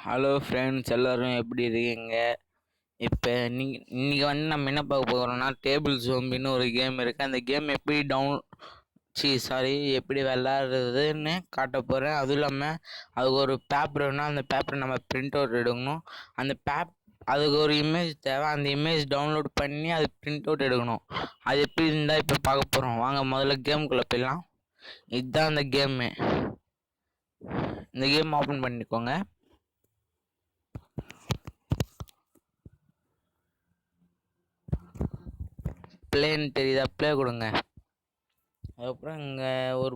Hello friends, எல்லோரும் எப்படி இருக்கீங்க? இப்போ இன்றைக்கி நம்ம என்ன பார்க்க போகிறோம்னா, டேபிள் ஜோம்பின்னு ஒரு கேம் இருக்குது. அந்த கேம் எப்படி எப்படி விளாட்றதுன்னு காட்ட போகிறேன். அதுவும் இல்லாமல் அதுக்கு ஒரு பேப்பர் வேணும். அந்த பேப்பரை நம்ம பிரிண்ட் அவுட் எடுக்கணும். அதுக்கு ஒரு இமேஜ் தேவை. அந்த இமேஜ் டவுன்லோட் பண்ணி அது பிரிண்ட் அவுட் எடுக்கணும். அது எப்படி இருந்தால் இப்போ பார்க்க போகிறோம். வாங்க முதல்ல கேமுக்குள்ளே போயிடலாம். இதுதான் அந்த கேமு. இந்த கேம் ஓப்பன் பண்ணிக்கோங்க. பிளேன்னு தெரியுதா? ப்ளே கொடுங்க. அதுக்கப்புறம் இங்கே ஒரு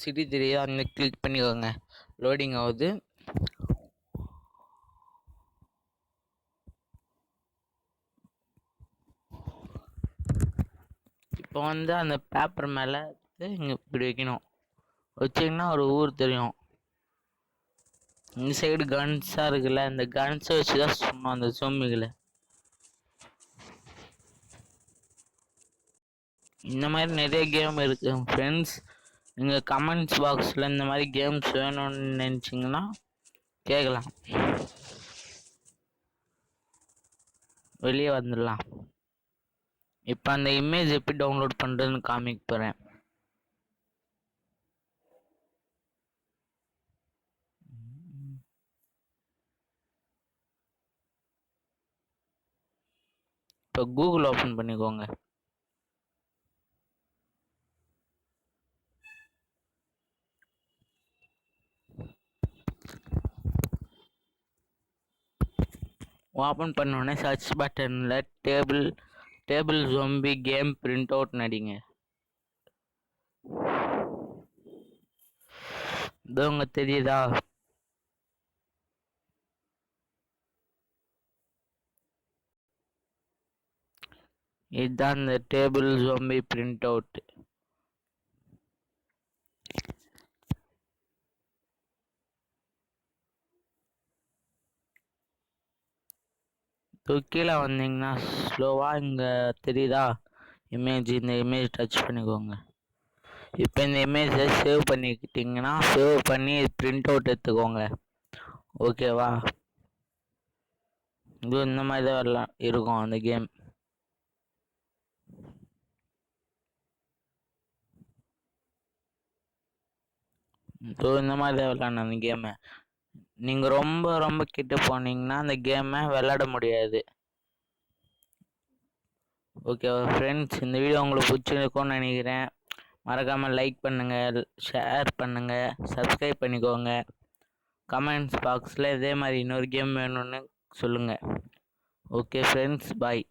சிட்டி தெரியுதா? அந்த கிளிக் பண்ணிக்கோங்க. லோடிங் ஆகுது. இப்போ அந்த பேப்பர் மேலே இங்கே இப்படி வைக்கணும். வச்சிங்கன்னா ஒரு ஊர் தெரியும். இந்த சைடு கன்ஸாக இருக்குல்ல, இந்த கன்ஸை வச்சு தான் சொன்னோம் அந்த சோம்பிகளை. இந்த மாதிரி நிறைய கேம் இருக்கு ஃப்ரெண்ட்ஸ். நீங்கள் கமெண்ட்ஸ் பாக்ஸில் இந்த மாதிரி கேம்ஸ் வேணும்னு நினச்சிங்கன்னா கேட்கலாம். வெளியே வந்துடலாம். இப்போ அந்த இமேஜ் எப்படி டவுன்லோட் பண்ணுறதுன்னு காமிக்க போகிறேன். இப்போ கூகுள் ஓப்பன் பண்ணிக்கோங்க. ஓப்பன் பண்ணோடனே சர்ச் பட்டனில் table zombie game print out நடிங்க. இது தெரியுதா? இதுதான் இந்த டேபிள் ஜோம்பி பிரிண்ட் அவுட். கீழே வந்தீங்கன்னா ஸ்லோவாக இங்கே தெரியுதா இமேஜ்? இந்த இமேஜ் டச் பண்ணிக்கோங்க. இப்போ இந்த இமேஜை சேவ் பண்ணிக்கிட்டிங்கன்னா சேவ் பண்ணி பிரிண்ட் அவுட் எடுத்துக்கோங்க. ஓகேவா? இது இந்த மாதிரி தான் வரலாம் இருக்கும் அந்த கேம். இந்த மாதிரி தான் விளாடணும் அந்த கேமை. நீங்கள் ரொம்ப ரொம்ப கிட்ட போனீங்கன்னா அந்த கேமை விளாட முடியாது. ஓகேவா ஃப்ரெண்ட்ஸ்? இந்த வீடியோ உங்களுக்கு பிடிச்சிருக்கும்னு நினைக்கிறேன். மறக்காமல் லைக் பண்ணுங்கள், ஷேர் பண்ணுங்கள், சப்ஸ்கிரைப் பண்ணிக்கோங்க. கமெண்ட்ஸ் பாக்ஸில் இதே மாதிரி இன்னொரு கேம் வேணும்னு சொல்லுங்கள். ஓகே ஃப்ரெண்ட்ஸ், பாய்.